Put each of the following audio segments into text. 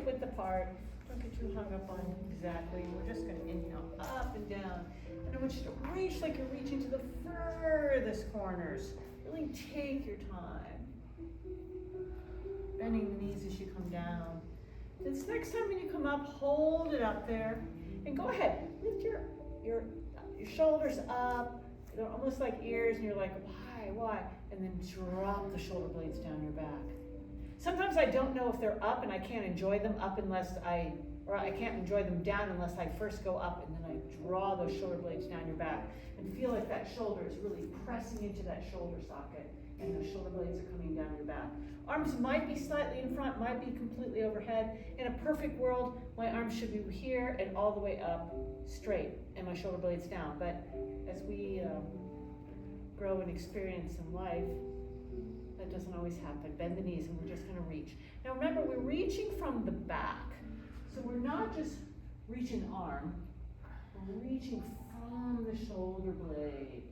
hip width apart. Don't get too hung up on exactly. We're just gonna inhale up and down. And I want you to reach like you're reaching to the furthest corners. Really take your time. Bending the knees as you come down. This next time when you come up, hold it up there. And go ahead, lift your shoulders up. They're almost like ears, and you're like, why? And then drop the shoulder blades down your back. Sometimes I don't know if they're up, and I can't enjoy them up or I can't enjoy them down unless I first go up, and then I draw those shoulder blades down your back and feel like that shoulder is really pressing into that shoulder socket, and those shoulder blades are coming down your back. Arms might be slightly in front, might be completely overhead. In a perfect world, my arms should be here and all the way up straight, and my shoulder blades down. But as we grow and experience in life, that doesn't always happen. Bend the knees, and we're just gonna reach. Now remember, we're reaching from the back. So we're not just reaching arm, we're reaching from the shoulder blade.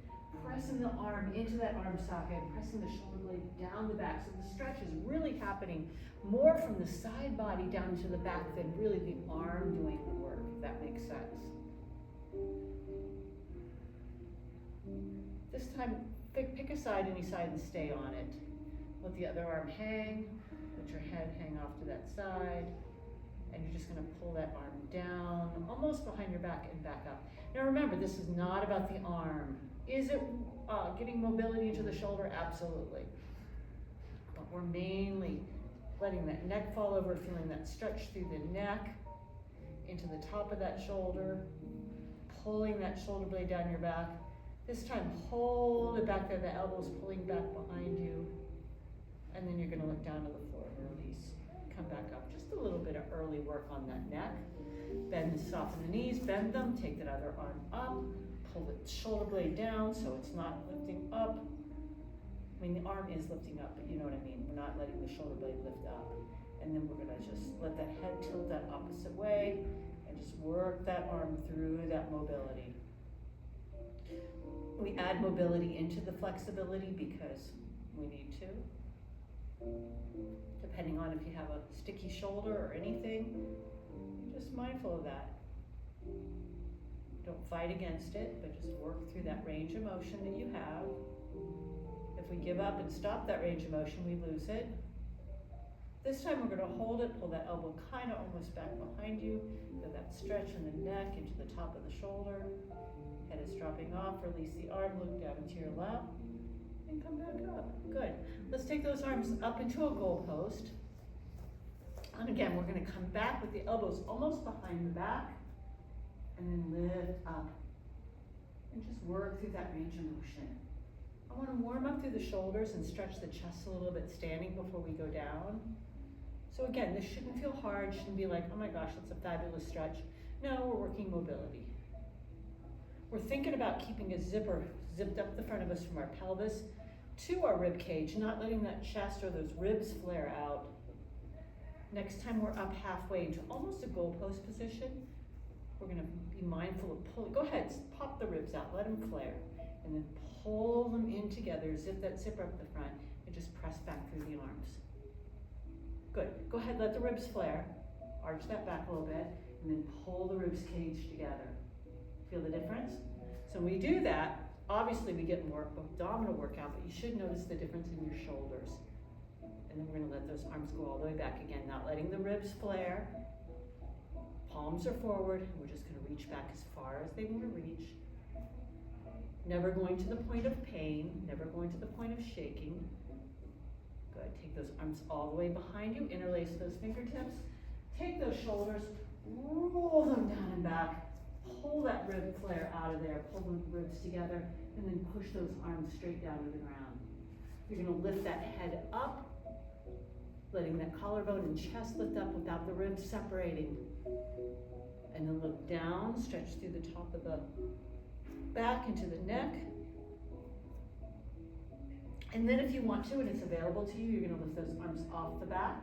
Pressing the arm into that arm socket, pressing the shoulder blade down the back. So the stretch is really happening more from the side body down to the back than really the arm doing the work, if that makes sense. This time, pick a side, any side, and stay on it. Let the other arm hang, let your head hang off to that side, and you're just gonna pull that arm down, almost behind your back and back up. Now remember, this is not about the arm. Is it getting mobility into the shoulder? Absolutely. But we're mainly letting that neck fall over, feeling that stretch through the neck, into the top of that shoulder, pulling that shoulder blade down your back. This time, hold it back there, the elbows pulling back behind you. And then you're gonna look down to the floor and release. Come back up, just a little bit of early work on that neck. Bend, soften the knees, bend them, take that other arm up. Pull the shoulder blade down so it's not lifting up. I mean, the arm is lifting up, but you know what I mean. We're not letting the shoulder blade lift up. And then we're gonna just let that head tilt that opposite way and just work that arm through that mobility. We add mobility into the flexibility because we need to. Depending on if you have a sticky shoulder or anything, just mindful of that. Don't fight against it, but just work through that range of motion that you have. If we give up and stop that range of motion, we lose it. This time we're going to hold it, pull that elbow kind of almost back behind you, feel that stretch in the neck into the top of the shoulder. Head is dropping off, release the arm, look down into your lap, and come back up. Good. Let's take those arms up into a goalpost. And again, we're going to come back with the elbows almost behind the back. And then lift up and just work through that range of motion. I want to warm up through the shoulders and stretch the chest a little bit standing before we go down. So again, this shouldn't feel hard, shouldn't be like, oh my gosh, that's a fabulous stretch. No, we're working mobility. We're thinking about keeping a zipper zipped up the front of us from our pelvis to our rib cage, not letting that chest or those ribs flare out. Next time we're up halfway into almost a goalpost position, we're gonna be mindful of pulling. Go ahead, pop the ribs out, let them flare, and then pull them in together, zip that zipper up the front, and just press back through the arms. Good, go ahead, let the ribs flare, arch that back a little bit, and then pull the ribs cage together. Feel the difference? So when we do that, obviously we get more abdominal workout, but you should notice the difference in your shoulders. And then we're gonna let those arms go all the way back again, not letting the ribs flare. Palms are forward, and we're just gonna reach back as far as they wanna reach. Never going to the point of pain, never going to the point of shaking. Good, take those arms all the way behind you, interlace those fingertips. Take those shoulders, roll them down and back. Pull that rib flare out of there, pull the ribs together, and then push those arms straight down to the ground. You're gonna lift that head up, letting that collarbone and chest lift up without the ribs separating. And then look down, stretch through the top of the back into the neck. And then if you want to, and it's available to you, you're gonna lift those arms off the back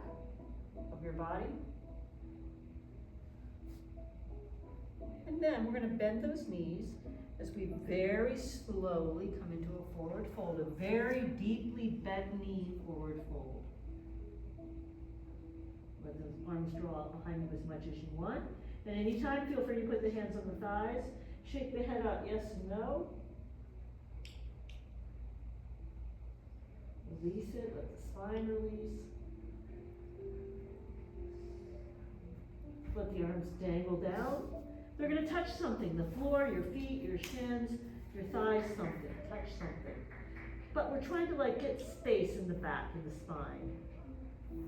of your body. And then we're gonna bend those knees as we very slowly come into a forward fold, a very deeply bent knee forward fold. Let those arms draw out behind you as much as you want. And anytime, feel free to put the hands on the thighs. Shake the head out, yes, no. Release it, let the spine release. Let the arms dangle down. They're gonna touch something, the floor, your feet, your shins, your thighs, something, touch something. But we're trying to like get space in the back and the spine.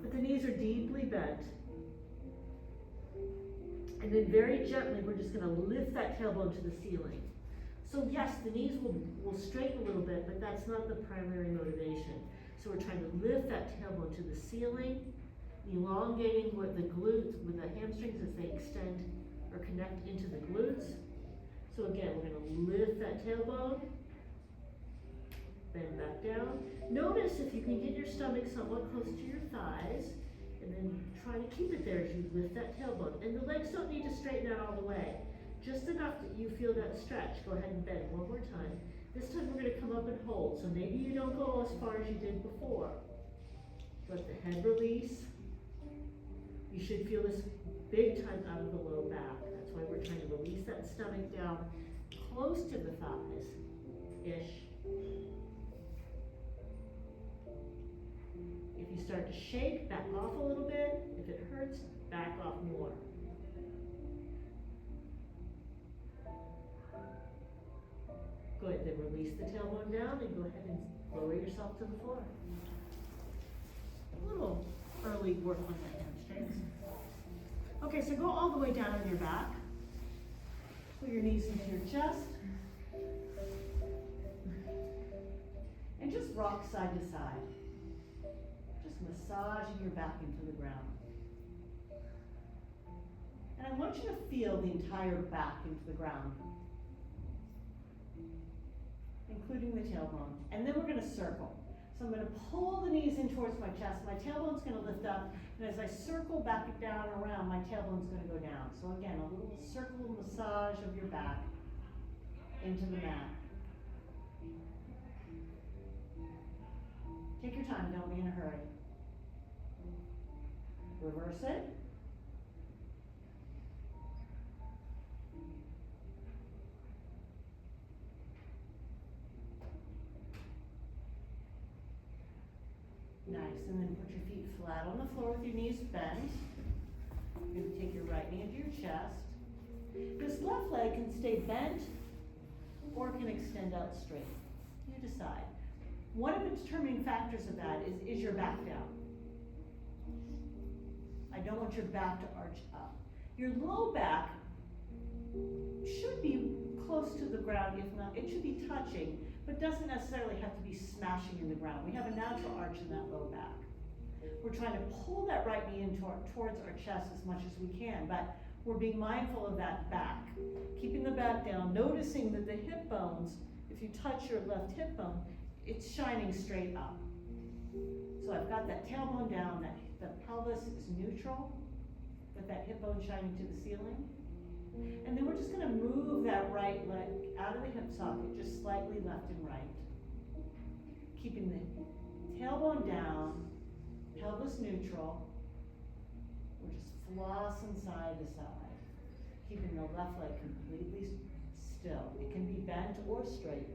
But the knees are deeply bent. And then very gently, we're just gonna lift that tailbone to the ceiling. So yes, the knees will straighten a little bit, but that's not the primary motivation. So we're trying to lift that tailbone to the ceiling, elongating with the glutes, with the hamstrings as they extend or connect into the glutes. So again, we're gonna lift that tailbone, bend back down. Notice if you can get your stomach somewhat close to your thighs, and then try to keep it there as you lift that tailbone. And the legs don't need to straighten out all the way. Just enough that you feel that stretch. Go ahead and bend one more time. This time we're gonna come up and hold. So maybe you don't go as far as you did before. Let the head release. You should feel this big time out of the low back. That's why we're trying to release that stomach down close to the thighs-ish. If you start to shake, back off a little bit. If it hurts, back off more. Good, then release the tailbone down and go ahead and lower yourself to the floor. A little early work on the hamstrings. Okay, so go all the way down on your back. Pull your knees into your chest. And just rock side to side. Just massaging your back into the ground. And I want you to feel the entire back into the ground, including the tailbone. And then we're gonna circle. So I'm gonna pull the knees in towards my chest. My tailbone's gonna lift up, and as I circle back down and around, my tailbone's gonna go down. So again, a little circle massage of your back into the mat. Take your time, don't be in a hurry. Reverse it. Nice, and then put your feet flat on the floor with your knees bent. You're gonna take your right knee into your chest. This left leg can stay bent or it can extend out straight. You decide. One of the determining factors of that is your back down. I don't want your back to arch up. Your low back should be close to the ground, if not, it should be touching, but doesn't necessarily have to be smashing in the ground. We have a natural arch in that low back. We're trying to pull that right knee in towards our chest as much as we can, but we're being mindful of that back. Keeping the back down, noticing that the hip bones, if you touch your left hip bone, it's shining straight up. So I've got that tailbone down, that the pelvis is neutral, with that hip bone shining to the ceiling. And then we're just gonna move that right leg out of the hip socket, just slightly left and right. Keeping the tailbone down, pelvis neutral. We're just flossing side to side. Keeping the left leg completely still. It can be bent or straight.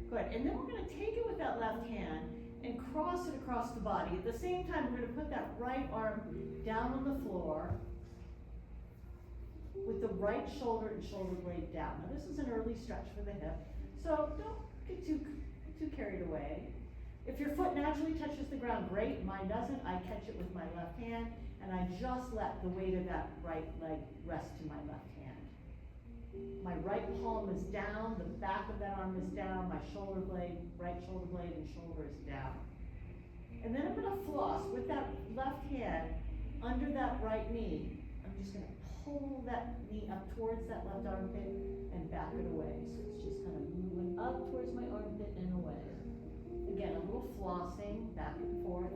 Good, and then we're gonna take it with that left hand and cross it across the body. At the same time, we're gonna put that right arm down on the floor with the right shoulder and shoulder blade down. Now this is an early stretch for the hip, so don't get too carried away. If your foot naturally touches the ground, great. Mine doesn't. I catch it with my left hand, and I just let the weight of that right leg rest to my left hand. My right palm is down, the back of that arm is down, my shoulder blade, right shoulder blade and shoulder is down. And then I'm gonna floss with that left hand under that right knee. I'm just gonna pull that knee up towards that left armpit and back it away. So it's just kind of moving up towards my armpit and away. Again, a little flossing back and forth.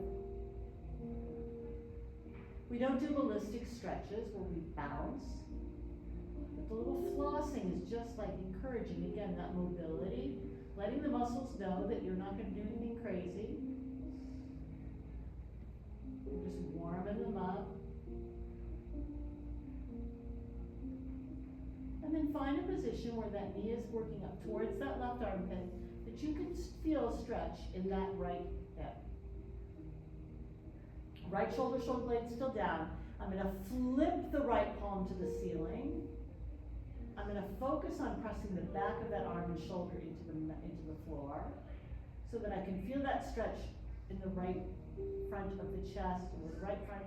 We don't do ballistic stretches where we bounce. But the little flossing is just like encouraging, again, that mobility letting the muscles know that you're not gonna do anything crazy. You're just warming them up. And then find a position where that knee is working up towards that left armpit, that you can feel stretch in that right hip. Right shoulder blade still down. I'm gonna flip the right palm to the ceiling. I'm gonna focus on pressing the back of that arm and shoulder into the floor, so that I can feel that stretch in the right front of the chest, or the right front,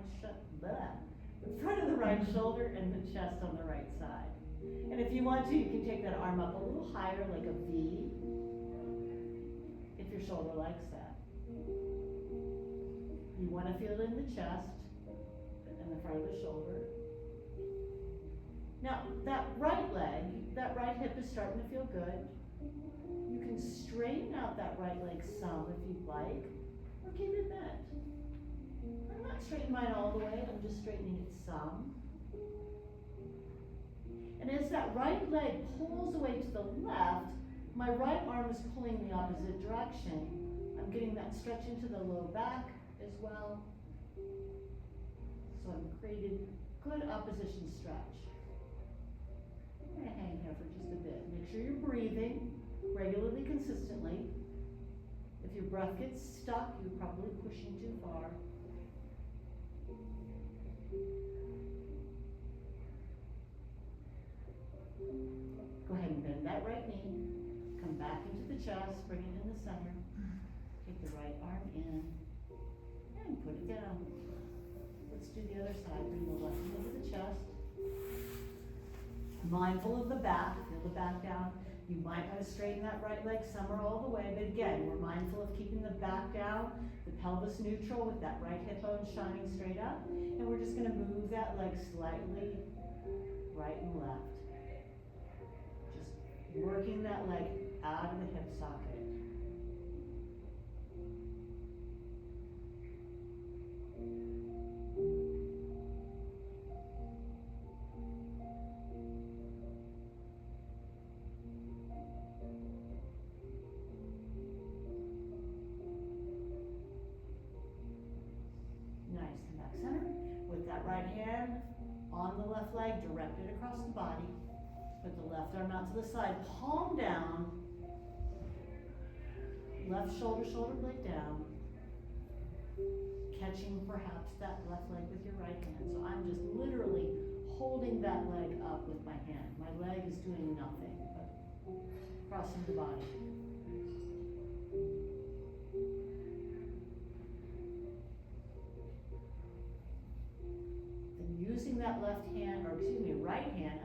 the front of the right shoulder and the chest on the right side. And if you want to, you can take that arm up a little higher, like a V, if your shoulder likes that. You want to feel it in the chest and the front of the shoulder. Now, that right leg, that right hip is starting to feel good. You can straighten out that right leg some if you'd like, or keep it bent. I'm not straightening mine all the way, I'm just straightening it some. And as that right leg pulls away to the left, my right arm is pulling the opposite direction. I'm getting that stretch into the low back as well. So I've created good opposition stretch. I'm gonna hang here for just a bit. Make sure you're breathing regularly, consistently. If your breath gets stuck, you're probably pushing too far. Go ahead and bend that right knee. Come back into the chest, bring it in the center. Take the right arm in and put it down. Let's do the other side. Bring the left knee to the chest. Mindful of the back, feel the back down. You might want to straighten that right leg some or all the way, but again, we're mindful of keeping the back down, the pelvis neutral with that right hip bone shining straight up, and we're just going to move that leg slightly right and left. Just working that leg out of the hip socket. Right hand on the left leg, directed across the body. Put the left arm out to the side, palm down. Left shoulder blade down. Catching perhaps that left leg with your right hand. So I'm just literally holding that leg up with my hand. My leg is doing nothing but crossing the body. Using that right hand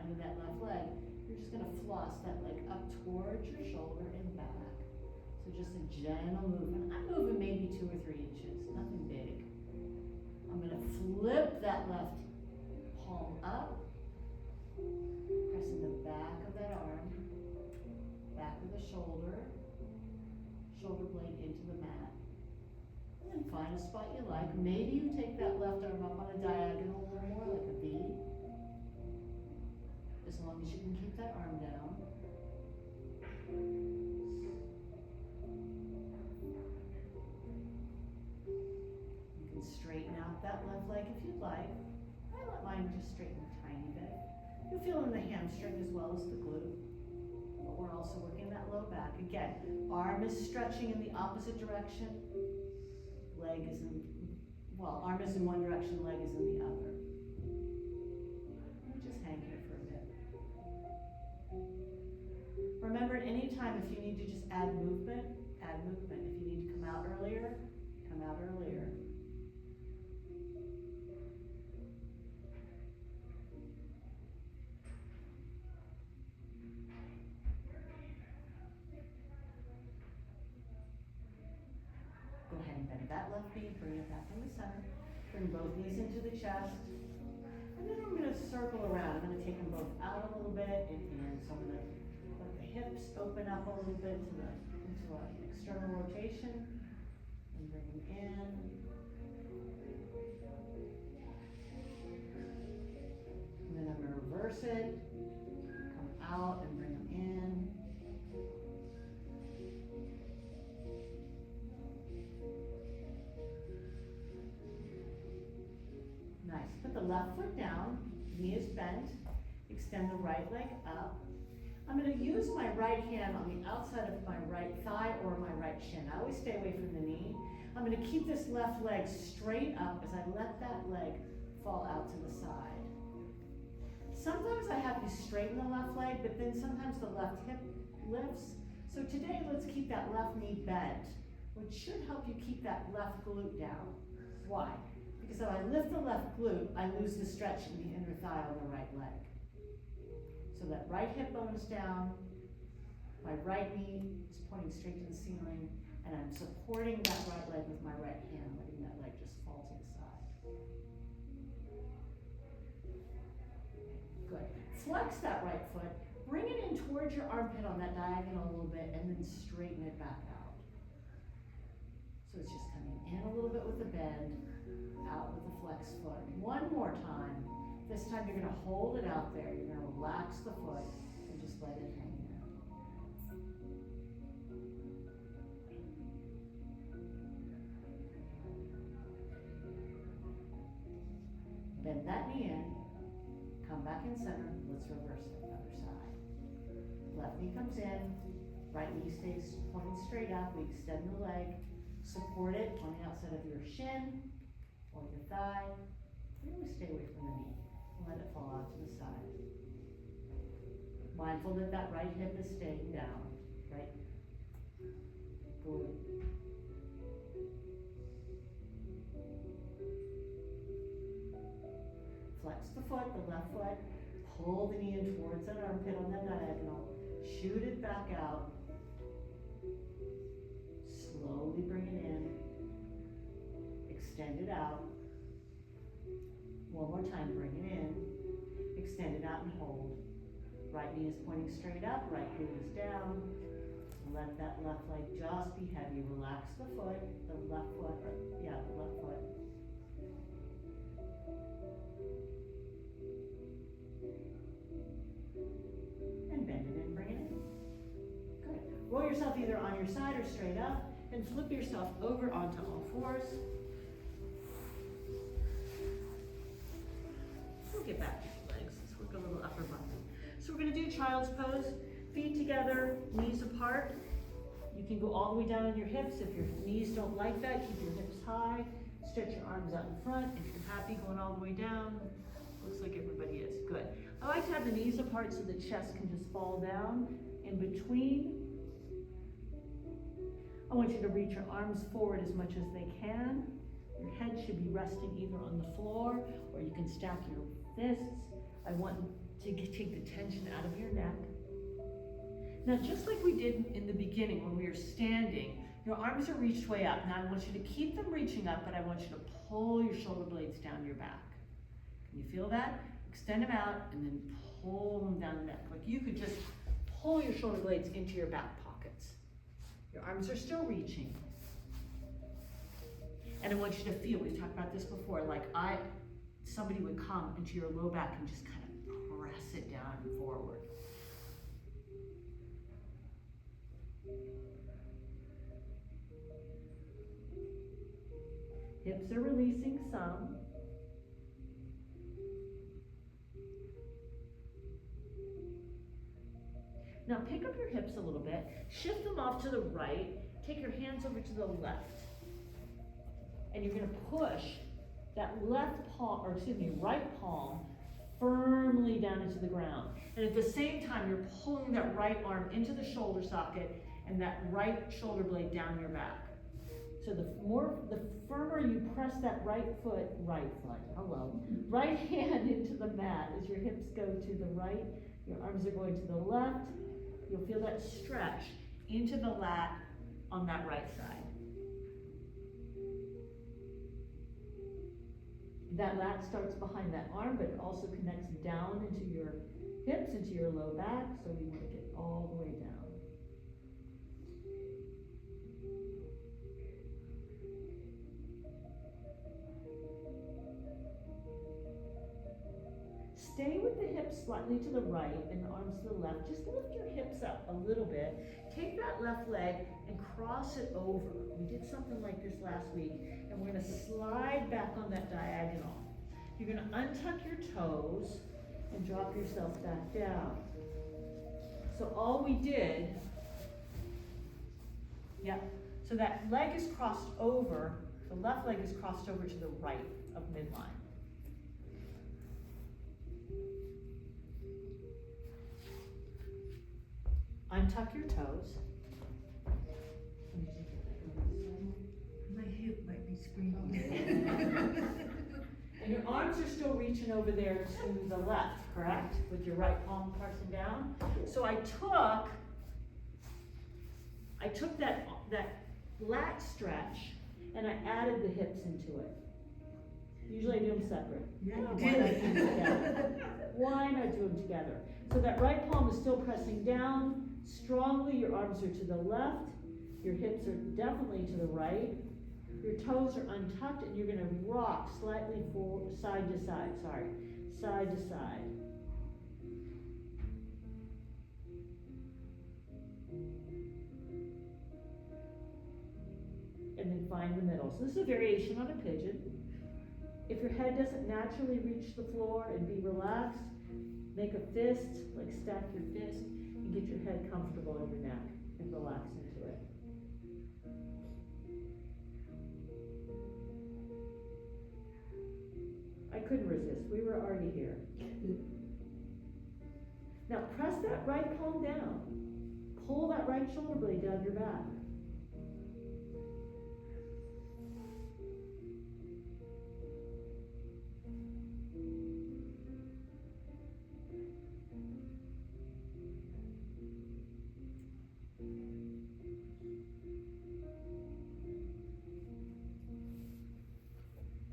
under that left leg, you're just gonna floss that leg up towards your shoulder and back. So just a gentle movement. I'm moving maybe 2 or 3 inches, nothing big. I'm gonna flip that left palm up, pressing the back of that arm, back of the shoulder blade into the mat. And then find a spot you like. Maybe you take that left arm up on a diagonal a little more, like a V. As long as you can keep that arm down. You can straighten out that left leg if you'd like. I let mine just straighten a tiny bit. You'll feel in the hamstring as well as the glute. But we're also working that low back. Again, arm is stretching in the opposite direction. Leg is in, well, arm is in one direction, leg is in the other. Just hang here for a bit. Remember, at any time, if you need to just add movement, add movement. If you need to come out earlier, come out earlier. Go ahead and bend that left knee, bring it back in the center. Bring both knees into the chest. And then I'm going to circle around. I'm going to take them both out a little bit and in. So I'm going to let the hips open up a little bit into an external rotation. And bring them in. And then I'm going to reverse it. Come out and bring them in. nice. Put the left foot down, knee is bent, extend the right leg up. I'm gonna use my right hand on the outside of my right thigh or my right shin. I always stay away from the knee. I'm gonna keep this left leg straight up as I let that leg fall out to the side. Sometimes I have you straighten the left leg, but then sometimes the left hip lifts. So today, let's keep that left knee bent, which should help you keep that left glute down. Why? Because if I lift the left glute, I lose the stretch in the inner thigh on the right leg. So that right hip bone is down, my right knee is pointing straight to the ceiling, and I'm supporting that right leg with my right hand, letting that leg just fall to the side. Good. Flex that right foot, bring it in towards your armpit on that diagonal a little bit, and then straighten it back out. So it's just coming in a little bit with the bend, out with the flex foot. One more time. This time you're gonna hold it out there. You're gonna relax the foot and just let it hang there. Bend that knee in, come back in center. Let's reverse it, other side. Left knee comes in, right knee stays pointing straight up. We extend the leg, support it on the outside of your shin or your thigh. Really stay away from the knee. Let it fall out to the side. Mindful that that right hip is staying down, right? Good. Flex the foot, the left foot. Pull the knee in towards that armpit on that diagonal. Shoot it back out. Slowly bring it in. Extend it out. One more time, bring it in, extend it out and hold. Right knee is pointing straight up, right glute is down. Let that left leg just be heavy. Relax the foot, the left foot, the left foot. And bend it in, bring it in. Good. Roll yourself either on your side or straight up, and flip yourself over onto all fours. Get back to your legs. Let's work a little upper body. So we're going to do child's pose. Feet together, knees apart. You can go all the way down on your hips. If your knees don't like that, keep your hips high. Stretch your arms out in front. If you're happy going all the way down, looks like everybody is. Good. I like to have the knees apart so the chest can just fall down in between. I want you to reach your arms forward as much as they can. Your head should be resting either on the floor or you can stack your fists. I want to take the tension out of your neck. Now, just like we did in the beginning when we were standing, your arms are reached way up. Now, I want you to keep them reaching up, but I want you to pull your shoulder blades down your back. Can you feel that? Extend them out and then pull them down the neck. Like you could just pull your shoulder blades into your back pockets. Your arms are still reaching. And I want you to feel, we've talked about this before, like somebody would come into your low back and just kind of press it down and forward. Hips are releasing some. Now pick up your hips a little bit, shift them off to the right, take your hands over to the left. And you're gonna push that right palm firmly down into the ground. And at the same time, you're pulling that right arm into the shoulder socket and that right shoulder blade down your back. So the firmer you press that right hand into the mat as your hips go to the right, your arms are going to the left, you'll feel that stretch into the lat on that right side. That lat starts behind that arm, but it also connects down into your hips, into your low back, so we want to get all the way down. Stay with the hips slightly to the right and the arms to the left. Just lift your hips up a little bit. Take that left leg and cross it over. We did something like this last week, and we're gonna slide back on that diagonal. You're gonna untuck your toes and drop yourself back down. So all we did, yep, so that leg is crossed over, the left leg is crossed over to the right of midline. Untuck your toes. My hip might be screaming. And your arms are still reaching over there to the left, correct? With your right palm pressing down. So I took that lat stretch and I added the hips into it. Usually I do them separate. Yeah, Oh, you why did. not do them together? Why not do them together? So that right palm is still pressing down strongly. Your arms are to the left. Your hips are definitely to the right. Your toes are untucked and you're gonna rock slightly side to side, side to side. And then find the middle. So this is a variation on a pigeon. If your head doesn't naturally reach the floor and be relaxed, make a fist, like stack your fist, and get your head comfortable on your neck and relax into it. I couldn't resist, we were already here. Now press that right palm down. Pull that right shoulder blade down your back.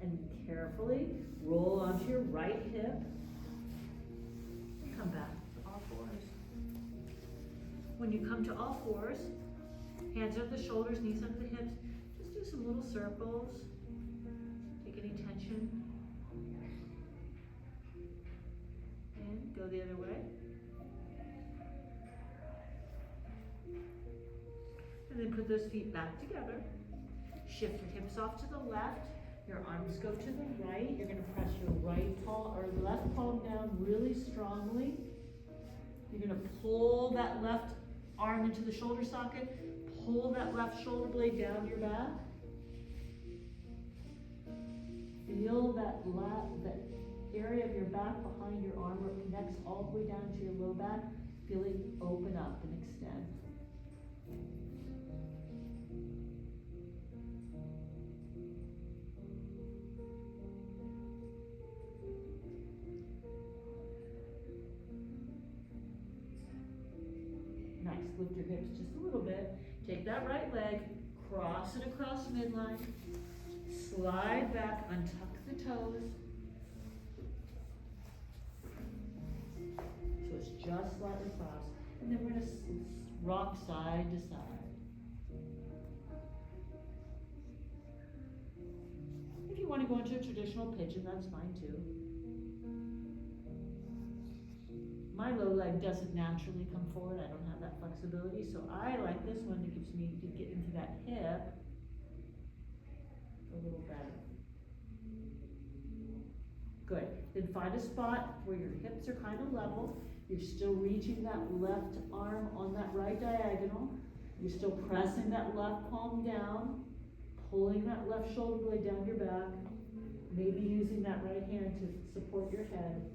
And carefully roll onto your right hip. Come back to all fours. When you come to all fours, hands under the shoulders, knees under the hips, just do some little circles. Take any tension. And go the other way. And then put those feet back together. Shift your hips off to the left. Your arms go to the right. You're gonna press your right palm or left palm down really strongly. You're gonna pull that left arm into the shoulder socket. Pull that left shoulder blade down your back. Feel that area of your back behind your arm where it connects all the way down to your low back. Feel it open up and extend. Nice, lift your hips just a little bit. Take that right leg, cross it across midline, slide back, untuck the toes. So it's just slightly crossed. And then we're gonna rock side to side. If you wanna go into a traditional pigeon, that's fine too. My low leg doesn't naturally come forward, I don't have that flexibility, so I like this one that gives me to get into that hip a little better. Good, then find a spot where your hips are kind of level, you're still reaching that left arm on that right diagonal, you're still pressing that left palm down, pulling that left shoulder blade down your back, maybe using that right hand to support your head.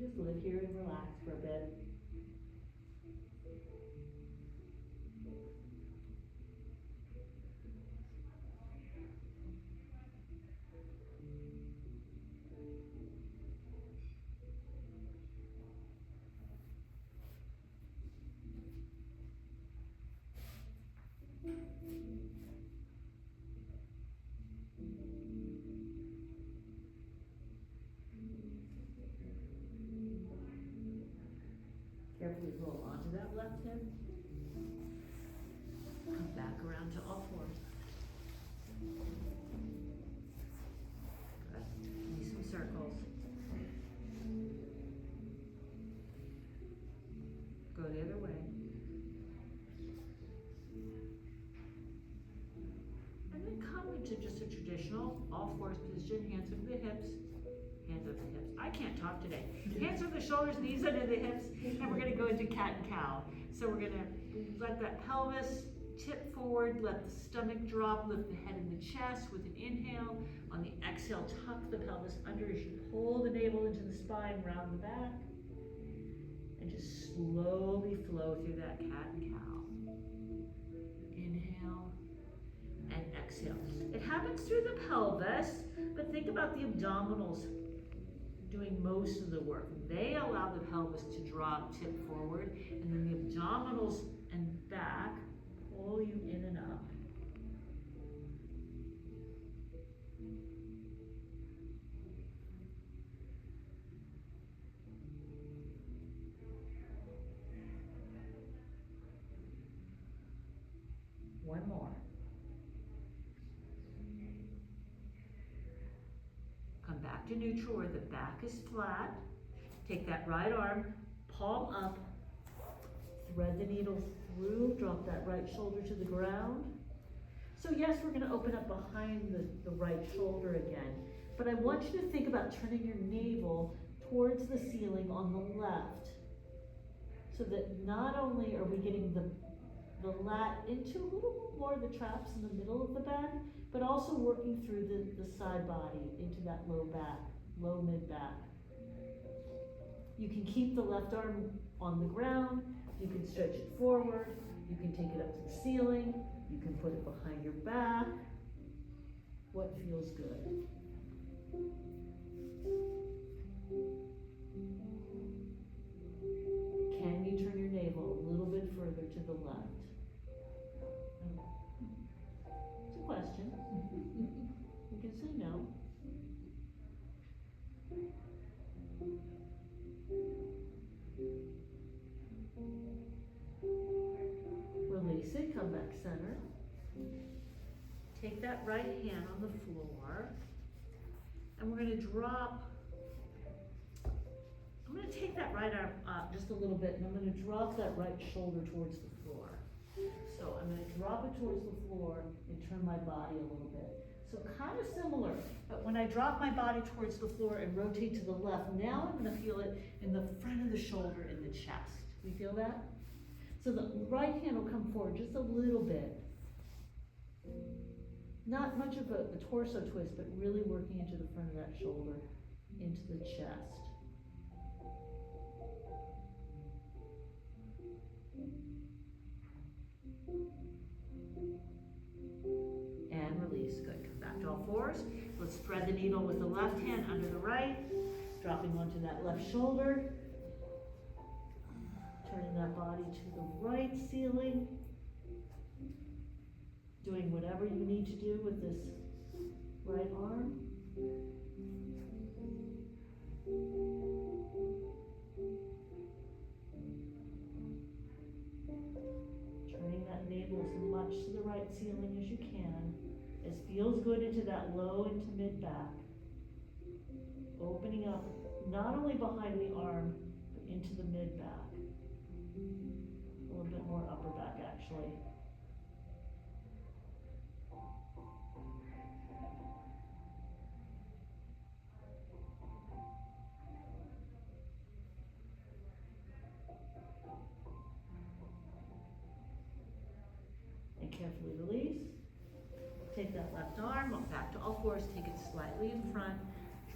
Just live here and relax for a bit. Carefully roll onto that left hip. Come back around to all fours. Good. Give me some circles. Go the other way. And then traditional all fours position, hands over the hips, hands over the hips. I can't talk today. Hands over the shoulders, knees under the hips, and we're gonna go into cat and cow. So we're gonna let that pelvis tip forward, let the stomach drop, lift the head and the chest with an inhale. On the exhale, tuck the pelvis under as you pull the navel into the spine, round the back. And just slowly flow through that cat and cow. Inhale and exhale. It happens through the pelvis, but think about the abdominals doing most of the work. They allow the pelvis to drop, tip forward, and then the abdominals and back pull you in and up. One more. Come back to neutral where the back is flat. Take that right arm, palm up, thread the needle through, drop that right shoulder to the ground. So yes, we're gonna open up behind the right shoulder again, but I want you to think about turning your navel towards the ceiling on the left, so that not only are we getting the lat into a little more of the traps in the middle of the back, but also working through the side body into that low back, low mid back. You can keep the left arm on the ground, you can stretch it forward, you can take it up to the ceiling, you can put it behind your back. What feels good? Can you turn your navel a little bit further to the left? It's a question. You can say no. Release it, come back center. Take that right hand on the floor, and we're gonna drop. I'm gonna take that right arm up just a little bit, and I'm gonna drop that right shoulder towards the floor. So I'm gonna drop it towards the floor and turn my body a little bit. So kind of similar, but when I drop my body towards the floor and rotate to the left, now I'm gonna feel it in the front of the shoulder and the chest. You feel that? So the right hand will come forward just a little bit. Not much of a torso twist, but really working into the front of that shoulder, into the chest. And release, good. Come back to all fours. Let's thread the needle with the left hand under the right, dropping onto that left shoulder. Turning that body to the right ceiling. Doing whatever you need to do with this right arm. Turning that navel as much to the right ceiling as you can. It feels good into that low into mid back. Opening up not only behind the arm, but into the mid back. A little bit more upper back actually. And carefully release. Take that left arm, back to all fours, take it slightly in front,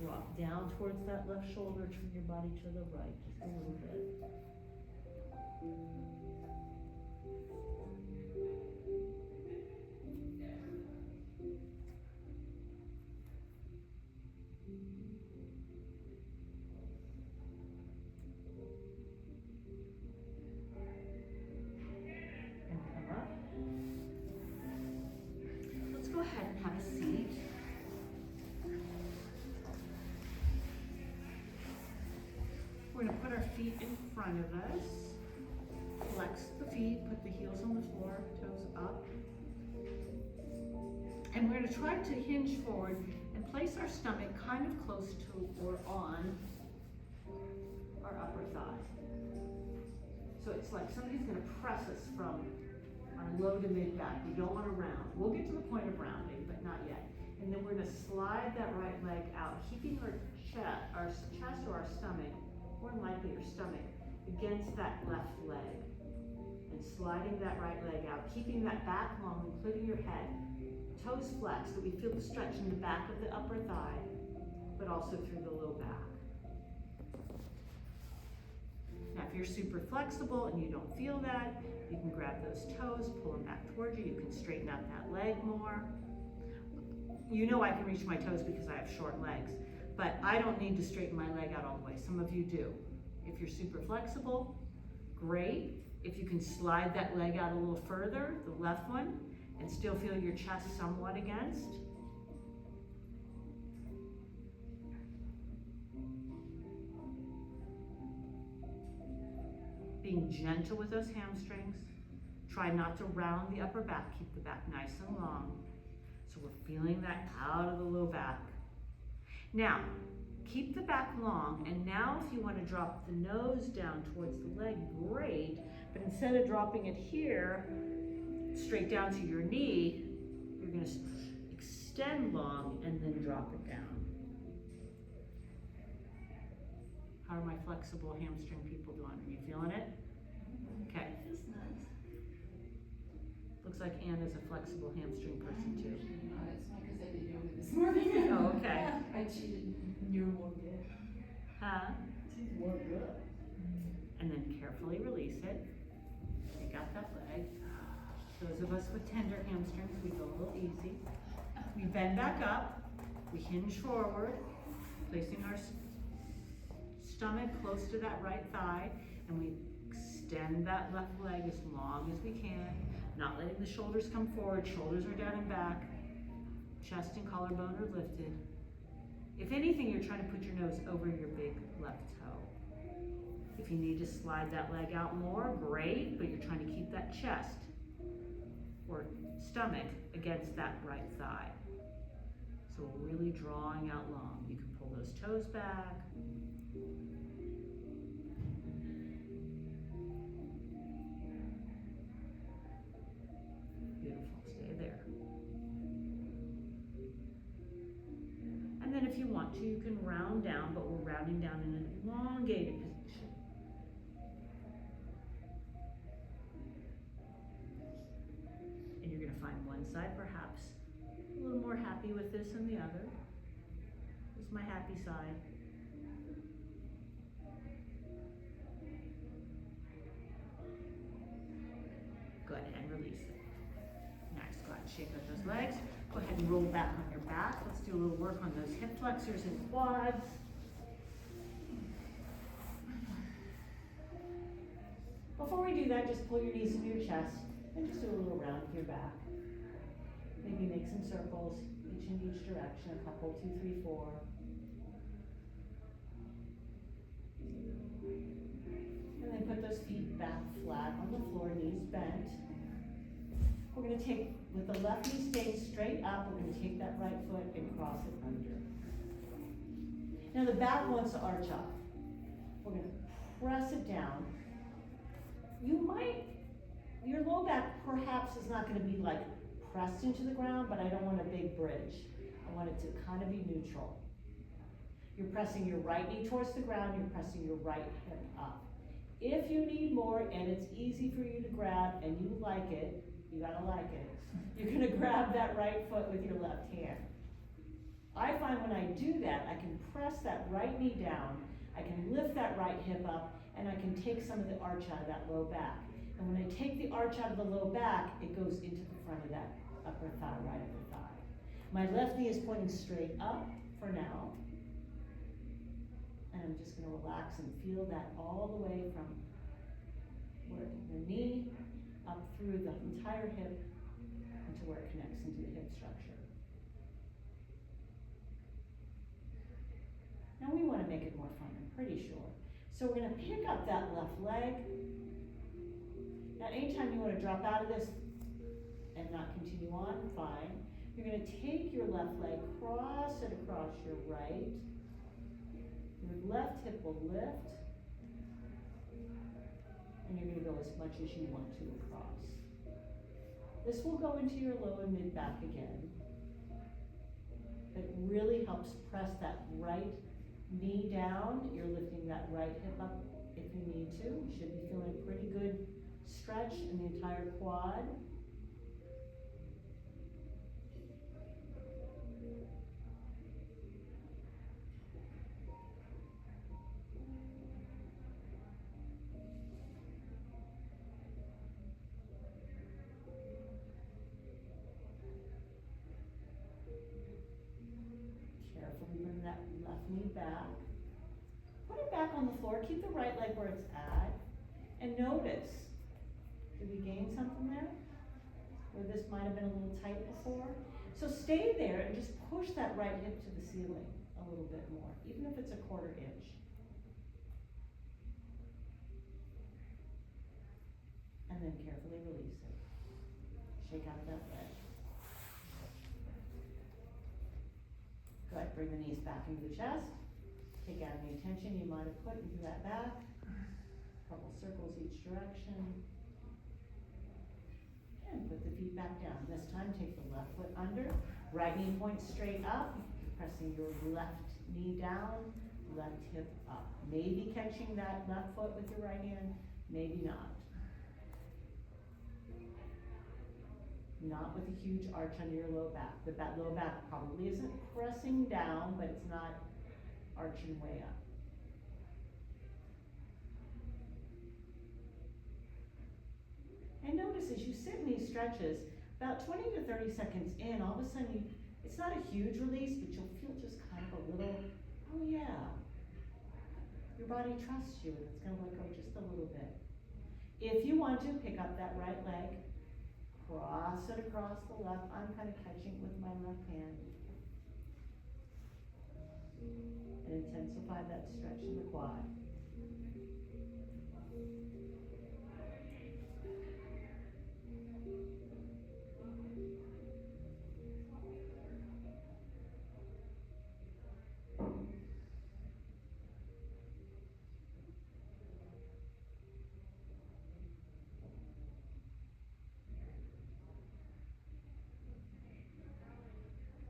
drop down towards that left shoulder, turn your body to the right, just a little bit. And come up. Let's go ahead and have a seat. We're going to put our feet in front of us. Flex the feet, put the heels on the floor, toes up. And we're going to try to hinge forward and place our stomach kind of close to or on our upper thigh. So it's like somebody's going to press us from our low to mid back. We don't want to round. We'll get to the point of rounding, but not yet. And then we're gonna slide that right leg out, keeping our chest or our stomach, more than likely your stomach, against that left leg. And sliding that right leg out, keeping that back long, including your head. Toes flexed, so we feel the stretch in the back of the upper thigh, but also through the low back. Now, if you're super flexible and you don't feel that, you can grab those toes, pull them back towards you. You can straighten out that leg more. You know I can reach my toes because I have short legs, but I don't need to straighten my leg out all the way. Some of you do. If you're super flexible, great. If you can slide that leg out a little further, the left one, and still feel your chest somewhat against. Being gentle with those hamstrings. Try not to round the upper back. Keep the back nice and long. So we're feeling that out of the low back. Now, keep the back long, and now if you want to drop the nose down towards the leg, great, but instead of dropping it here, straight down to your knee, you're going to extend long and then drop it down. How are my flexible hamstring people doing? Are you feeling it? Okay. Feels nice. Looks like Ann is a flexible hamstring person too. No, that's not because I did yoga this morning. Oh, okay. I cheated. You're more good. Huh? She's more good. And then carefully release it. Take out that leg. Those of us with tender hamstrings, we go a little easy. We bend back up. We hinge forward, placing our stomach close to that right thigh, and we extend that left leg as long as we can, not letting the shoulders come forward. Shoulders are down and back. Chest and collarbone are lifted. If anything, you're trying to put your nose over your big left toe. If you need to slide that leg out more, great, but you're trying to keep that chest or stomach against that right thigh. So we're really drawing out long. You can pull those toes back. Beautiful, stay there. And then if you want to, you can round down, but we're rounding down in an elongated position. And you're going to find one side perhaps a little more happy with this than the other. This is my happy side. Go ahead and release it. Nice, go ahead and shake out those legs. Go ahead and roll back on your back. Let's do a little work on those hip flexors and quads. Before we do that, just pull your knees into your chest and just do a little round with your back. Maybe make some circles, each in each direction, a couple, 2, 3, 4. And then put those feet back flat on the floor, knees bent. We're going to take, with the left knee staying straight up, we're going to take that right foot and cross it under. Now the back wants to arch up. We're going to press it down. Your low back perhaps is not going to be like pressed into the ground, but I don't want a big bridge. I want it to kind of be neutral. You're pressing your right knee towards the ground, you're pressing your right hip up. If you need more and it's easy for you to grab and you like it, you gotta like it, you're gonna grab that right foot with your left hand. I find when I do that, I can press that right knee down, I can lift that right hip up, and I can take some of the arch out of that low back. And when I take the arch out of the low back, it goes into the front of that upper thigh, right upper thigh. My left knee is pointing straight up for now. And I'm just gonna relax and feel that all the way from where the knee up through the entire hip into where it connects into the hip structure. Now we wanna make it more fun, I'm pretty sure. So we're gonna pick up that left leg. Now anytime you wanna drop out of this and not continue on, fine. You're gonna take your left leg, cross it across your right. Your left hip will lift. And you're gonna go as much as you want to across. This will go into your low and mid back again. It really helps press that right knee down. You're lifting that right hip up if you need to. You should be feeling a pretty good stretch in the entire quad. Carefully bring that left knee back. Put it back on the floor. Keep the right leg where it's at. And notice, did we gain something there? Where this might have been a little tight before? So stay there and just push that right hip to the ceiling a little bit more, even if it's a 1/4 inch. And then carefully release it. Shake out that leg. Good, bring the knees back into the chest. Take out any tension you might have put into that back. Couple circles each direction. And put the feet back down. This time take the left foot under, right knee points straight up, pressing your left knee down, left hip up. Maybe catching that left foot with your right hand, maybe not. Not with a huge arch under your low back. The low back probably isn't pressing down, but it's not arching way up. And notice as you sit in these stretches, about 20 to 30 seconds in, all of a sudden it's not a huge release, but you'll feel just kind of a little, oh yeah. Your body trusts you and it's gonna let go just a little bit. If you want to, pick up that right leg, cross it across the left. I'm kind of catching with my left hand. And intensify that stretch in the quad.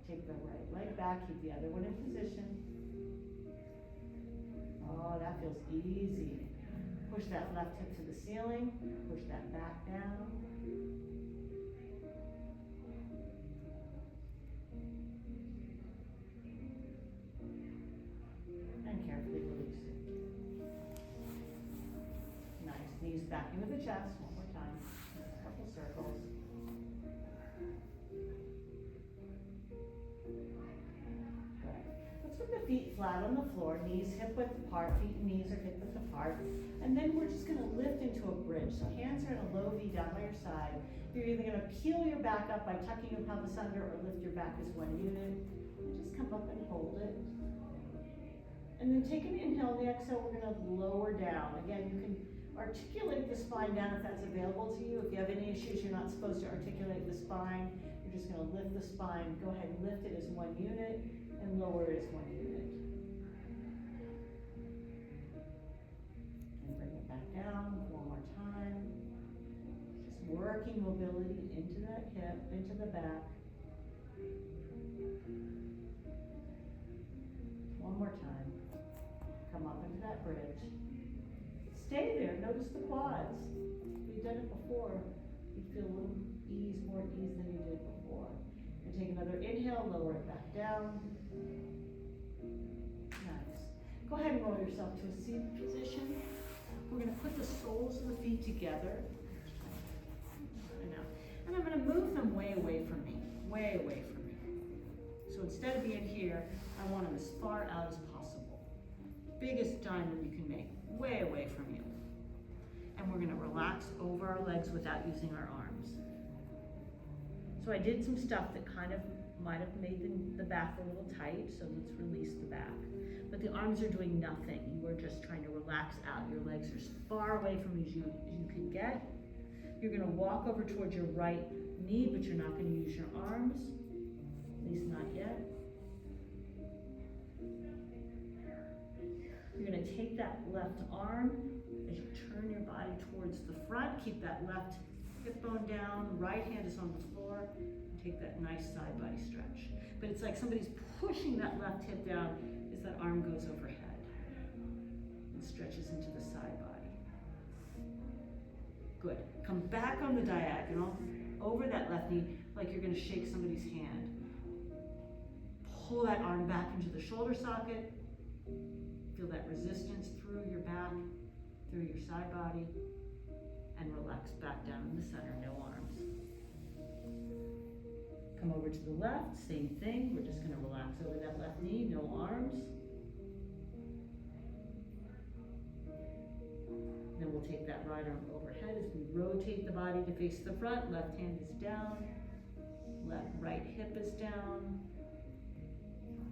Take the right leg back, keep the other one in position. Oh, that feels easy. Push that left hip to the ceiling, push that back down. And carefully release it. Nice, knees back into the chest, one more time. Couple circles. Put the feet flat on the floor, knees hip width apart, feet and knees are hip width apart. And then we're just gonna lift into a bridge. So hands are in a low V down by your side. You're either gonna peel your back up by tucking your pelvis under or lift your back as one unit. And just come up and hold it. And then take an inhale, the exhale, we're gonna lower down. Again, you can articulate the spine down if that's available to you. If you have any issues, you're not supposed to articulate the spine. You're just gonna lift the spine. Go ahead and lift it as one unit. And lower is one unit. And bring it back down one more time. Just working mobility into that hip, into the back. One more time. Come up into that bridge. Stay there, notice the quads. We've done it before. You feel a little more ease than you did before. And take another inhale, lower it back down. Nice. Go ahead and roll yourself to a seated position. We're gonna put the soles of the feet together. And I'm gonna move them way away from me, way away from me. So instead of being here, I want them as far out as possible. Biggest diamond you can make, way away from you. And we're gonna relax over our legs without using our arms. So I did some stuff that kind of might have made the back a little tight, so let's release the back. But the arms are doing nothing. You are just trying to relax out. Your legs are as far away from you as you can get. You're gonna walk over towards your right knee, but you're not gonna use your arms, at least not yet. You're gonna take that left arm as you turn your body towards the front. Keep that left hip bone down, right hand is on the floor, and take that nice side body stretch. But it's like somebody's pushing that left hip down as that arm goes overhead and stretches into the side body. Good. Come back on the diagonal, over that left knee, like you're gonna shake somebody's hand. Pull that arm back into the shoulder socket. Feel that resistance through your back, through your side body, and relax back down in the center, no arms. Come over to the left, same thing. We're just gonna relax over that left knee, no arms. Then we'll take that right arm overhead as we rotate the body to face the front. Left hand is down, right hip is down.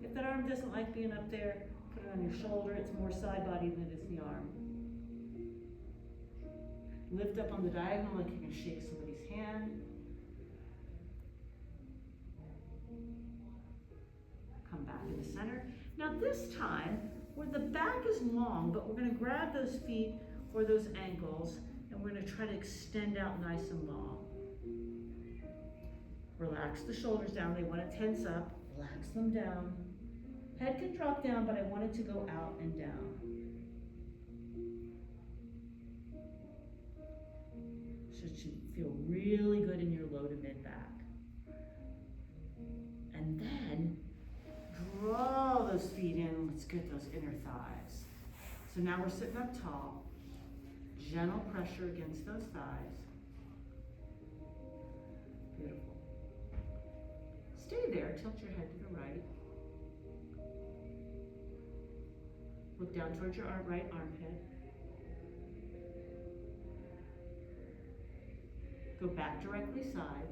If that arm doesn't like being up there, put it on your shoulder. It's more side body than it is the arm. Lift up on the diagonal like you're gonna shake somebody's hand. Come back in the center. Now this time, where the back is long, but we're gonna grab those feet or those ankles, and we're gonna try to extend out nice and long. Relax the shoulders down. They wanna tense up. Relax them down. Head can drop down, but I want it to go out and down. Should feel really good in your low to mid back. And then draw those feet in. Let's get those inner thighs. So now we're sitting up tall. Gentle pressure against those thighs. Beautiful. Stay there. Tilt your head to the right. Look down towards your right armpit. Go back directly side.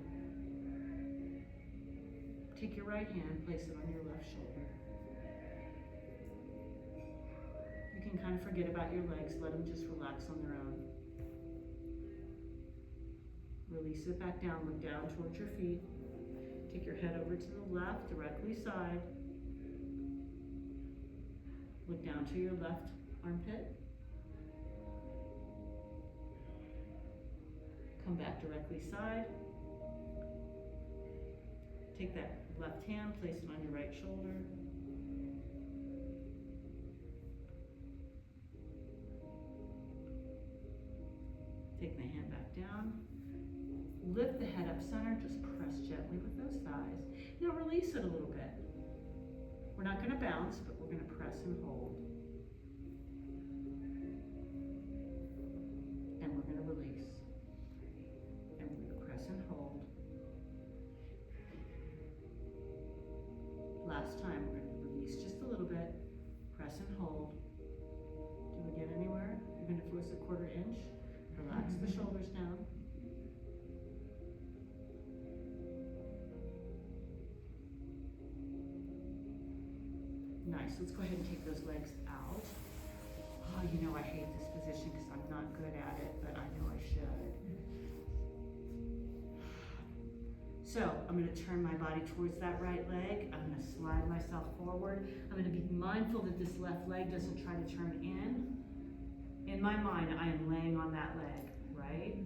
Take your right hand, place it on your left shoulder. You can kind of forget about your legs, let them just relax on their own. Release it back down, look down towards your feet. Take your head over to the left, directly side. Look down to your left armpit. Come back directly side. Take that left hand, place it on your right shoulder. Take the hand back down. Lift the head up center, just press gently with those thighs. Now release it a little bit. We're not gonna bounce, but we're gonna press and hold. And we're gonna release. And we're gonna press and hold. Last time, we're gonna release just a little bit, press and hold. Do we get anywhere? Even if it was a 1/4 inch, relax the shoulders down. Nice, let's go ahead and take those legs out. Oh, you know I hate this position because I'm not good at it, but I know I should. So, I'm gonna turn my body towards that right leg. I'm gonna slide myself forward. I'm gonna be mindful that this left leg doesn't try to turn in. In my mind, I am laying on that leg, right?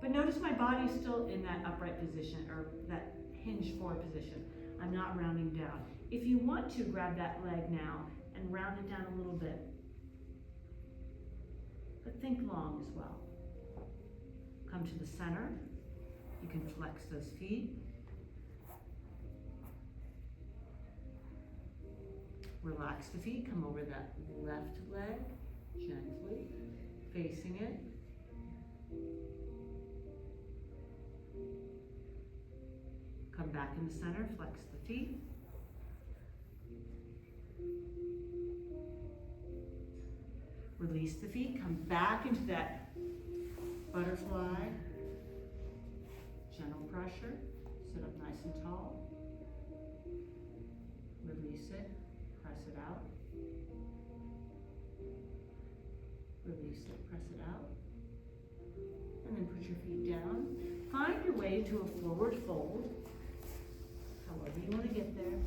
But notice my body's still in that upright position, or that hinge forward position. I'm not rounding down. If you want to, grab that leg now and round it down a little bit. But think long as well. Come to the center. You can flex those feet. Relax the feet. Come over that left leg gently, facing it. Come back in the center, flex the feet. Release the feet, come back into that butterfly. Gentle pressure, sit up nice and tall. Release it, press it out. Release it, press it out. And then put your feet down. Find your way to a forward fold. However you want to get there.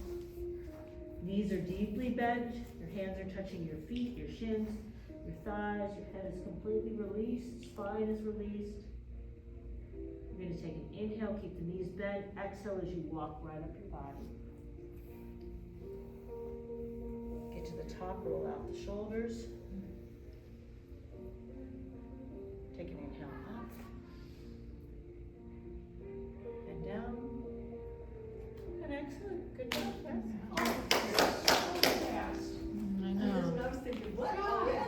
Knees are deeply bent. Your hands are touching your feet, your shins. Your thighs, your head is completely released, spine is released. You're gonna take an inhale, keep the knees bent, exhale as you walk right up your body. Get to the top, roll out the shoulders. Take an inhale up and down. And excellent, good job.